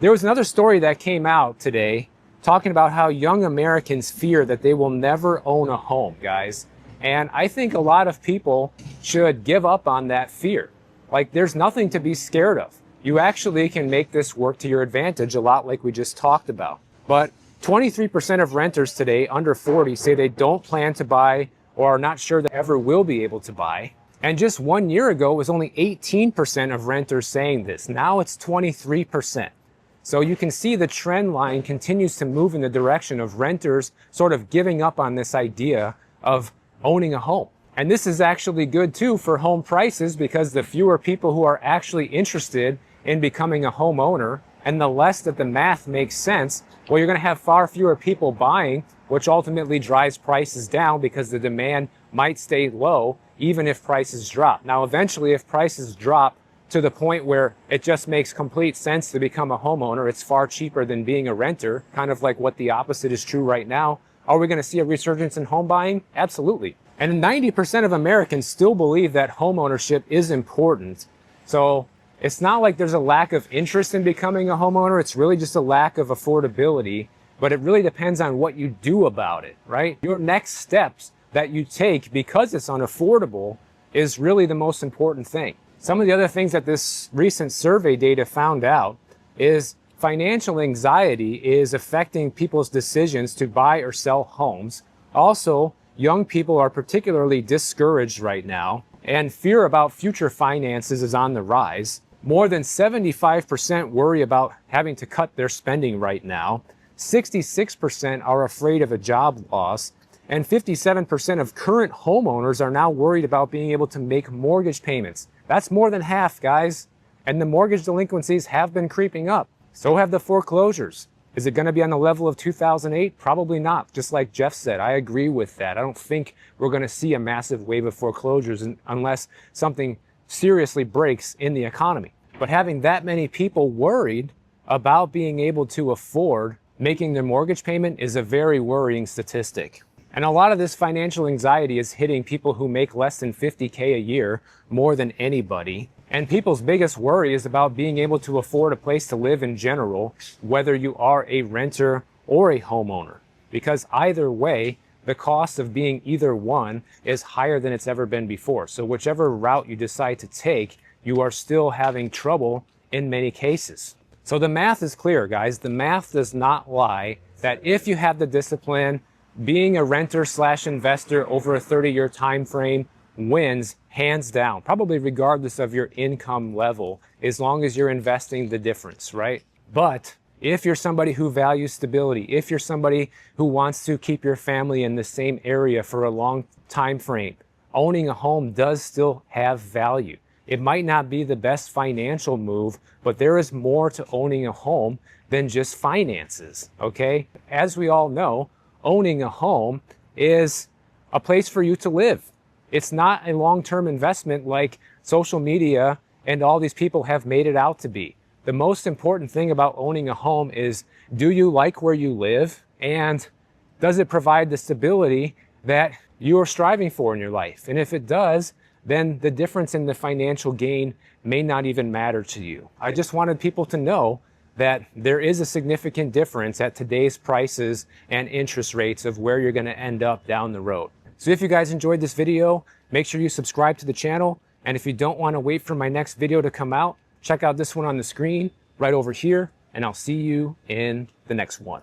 There was another story that came out today talking about how young Americans fear that they will never own a home, guys. And I think a lot of people should give up on that fear. Like, there's nothing to be scared of. You actually can make this work to your advantage a lot, like we just talked about. But 23% of renters today under 40 say they don't plan to buy or are not sure they ever will be able to buy. And just 1 year ago, it was only 18% of renters saying this. Now it's 23%. So you can see the trend line continues to move in the direction of renters sort of giving up on this idea of owning a home. And this is actually good too for home prices, because the fewer people who are actually interested in becoming a homeowner and the less that the math makes sense, well, you're going to have far fewer people buying, which ultimately drives prices down because the demand might stay low even if prices drop. Now, eventually, if prices drop to the point where it just makes complete sense to become a homeowner, it's far cheaper than being a renter, kind of like what the opposite is true right now. Are we going to see a resurgence in home buying? Absolutely. And 90% of Americans still believe that homeownership is important. So it's not like there's a lack of interest in becoming a homeowner. It's really just a lack of affordability, but it really depends on what you do about it, right? Your next steps that you take because it's unaffordable is really the most important thing. Some of the other things that this recent survey data found out is financial anxiety is affecting people's decisions to buy or sell homes. Also, young people are particularly discouraged right now, and fear about future finances is on the rise. More than 75% worry about having to cut their spending right now. 66% are afraid of a job loss. And 57% of current homeowners are now worried about being able to make mortgage payments. That's more than half, guys. And the mortgage delinquencies have been creeping up. So have the foreclosures. Is it going to be on the level of 2008? Probably not. Just like Jeff said, I agree with that. I don't think we're going to see a massive wave of foreclosures unless something seriously breaks in the economy. But having that many people worried about being able to afford making their mortgage payment is a very worrying statistic. And a lot of this financial anxiety is hitting people who make less than $50K a year more than anybody. And people's biggest worry is about being able to afford a place to live in general, whether you are a renter or a homeowner. Because either way, the cost of being either one is higher than it's ever been before. So whichever route you decide to take, you are still having trouble in many cases. So the math is clear, guys. The math does not lie that if you have the discipline, being a renter/investor over a 30-year time frame wins hands down, probably regardless of your income level, as long as you're investing the difference, right? But if you're somebody who values stability, if you're somebody who wants to keep your family in the same area for a long time frame, owning a home does still have value. It might not be the best financial move, but there is more to owning a home than just finances, okay? As we all know, owning a home is a place for you to live. It's not a long-term investment like social media and all these people have made it out to be. The most important thing about owning a home is, do you like where you live? And does it provide the stability that you are striving for in your life? And if it does, then the difference in the financial gain may not even matter to you. I just wanted people to know that there is a significant difference at today's prices and interest rates of where you're going to end up down the road. So if you guys enjoyed this video, make sure you subscribe to the channel. And if you don't want to wait for my next video to come out, check out this one on the screen right over here, and I'll see you in the next one.